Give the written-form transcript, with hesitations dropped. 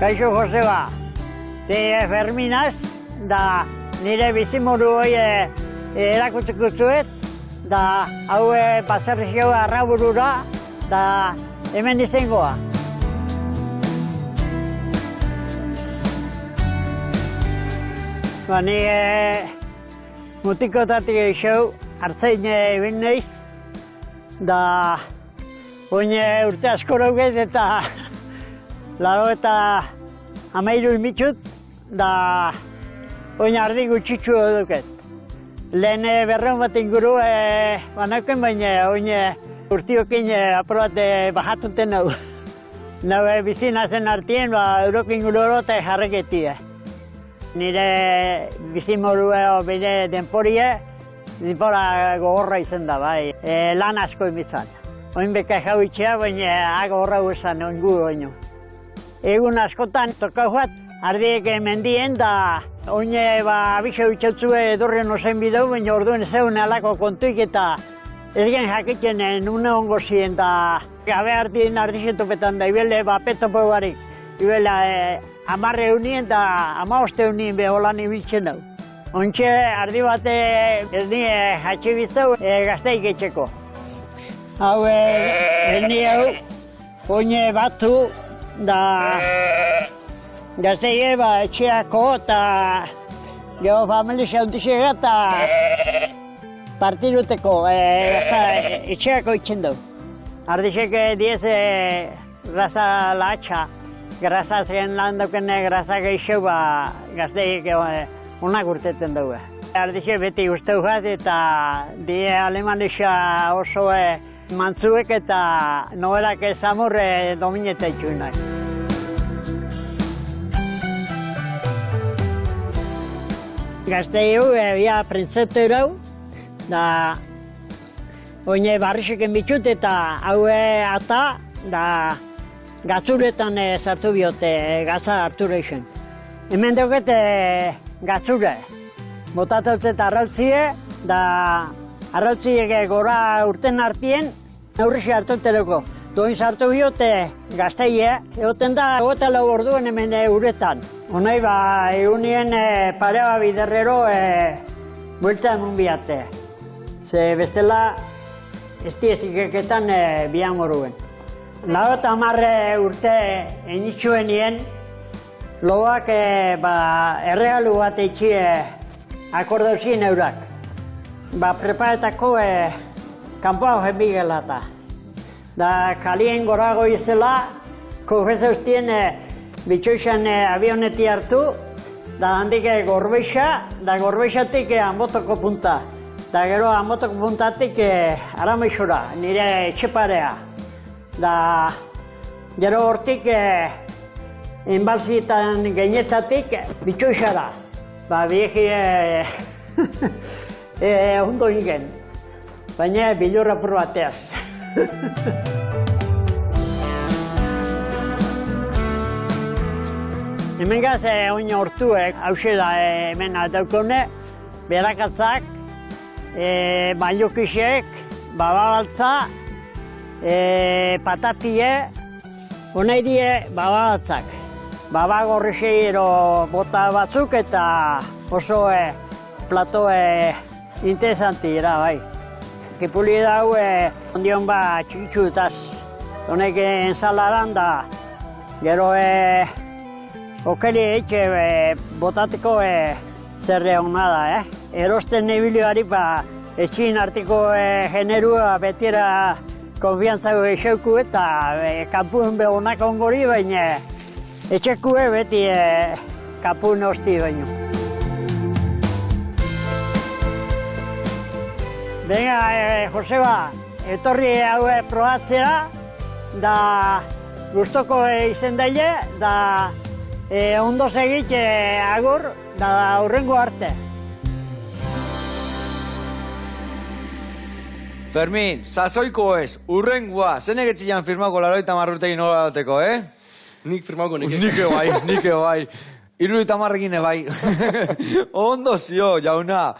Kaixo Joseba, Ferminaz, da nire bizimodu hoi erakutsiko zuet, da hau baserrizio arraburura, da hemen izangoa. Ni mutikotatik eixo hartzein egin naiz, da oin urte asko rauget eta laro eta 13 imitxut, da oin ardi gutxitxu eduket. Lehen berreun bat inguru banauken, baina oin urtiokin aprobat bajatuten nau. Nau bizina zen artien, eurok inguru eta jarreketie. Nire bizimorua bine denpora gogorra izan da, bai. Lan asko imizan. Oin beka jau itxea, baina gogorra guzan, oin gu oinu. Egun askotan tokau bat, ardiek mendien da oin abixo itxautzue edurren ozen bideu, baina orduen zeun alako kontuik eta ez gen jakiten nune ongo ziren da gabe ardien ardixetopetan da ibele petopo barik. Ibele 10 eunien da 15 eunien beholan ibiltzen dau. Ontxe ardi bate ez nire hatxibitzau gazteik etxeko. Hau ez nire hau oin batu da gazteie etxeako eta geho familia untixega eta partiruteko etxeako itxen dau. Ardixek diez graza lahatxa, graza zen lan dauken graza gehiago gazteik onak urteten dugu. Ardixek beti guztau bat eta die alemanisa oso mantzuek eta noberak ezamurre domineta itxuenak. Gaztei hau, bia printzetu erau, da oin barrizeken bitxut eta hau ata, da gazuretan sartu biote gaza hartu reixen. Hemen dauket gazure, botatautze eta arrautzie, da arrautziek gora urten artien, aurrixi hartuteroko. Doin sartu biote gazteie, egoten da 24 orduen hemen uretan. Honai egunien parea biderrero buelta emun biate. Ze bestela ez diezikeketan bian moruen. Lago eta 10 urte enitxuen nien, loak erregalu bat eitxie akordauzien eurak. Preparetako kanpoa hojen gelata. Da kalien gorago izela, konfesauztien bitxoixan avioneti hartu, da handik gorbeixa, da gorbeixatik Anbotoko punta. Da gero Anbotoko puntatik Arameixora, nire etxeparea. Da gero hortik enbalzietan gainetatik bitxoixara. Bieki ondo ingen, baina bilurra pur bateaz. Hemen gaz oin hortuek, hause da hemen daukone, berakatzak, baiokisek, bababaltza, patatie, honai die bababaltzak. Babagorrisei bota batzuk eta oso plato interesanti era, bai. Kipuli dau ondion txikitxutaz. Honek ensalaran da, gero okeli eitxe botateko zerre hona da, Erosten nebilioari etxin artiko generua betira konfiantzago eixeuku eta kapuen behonak ongori, baina etxekue beti kapun hosti baino. Venga, Joseba, etorri hau probatzera, da gustoko izen daile, da ondo segit agur, da aurrengo arte. Fermin, sasoiko ez, urrengoa, zenek etxian firmako 80 urtekin nola dateko, Nik firmako nik. Nike bai. 70 ebai. Ondo zio, jauna.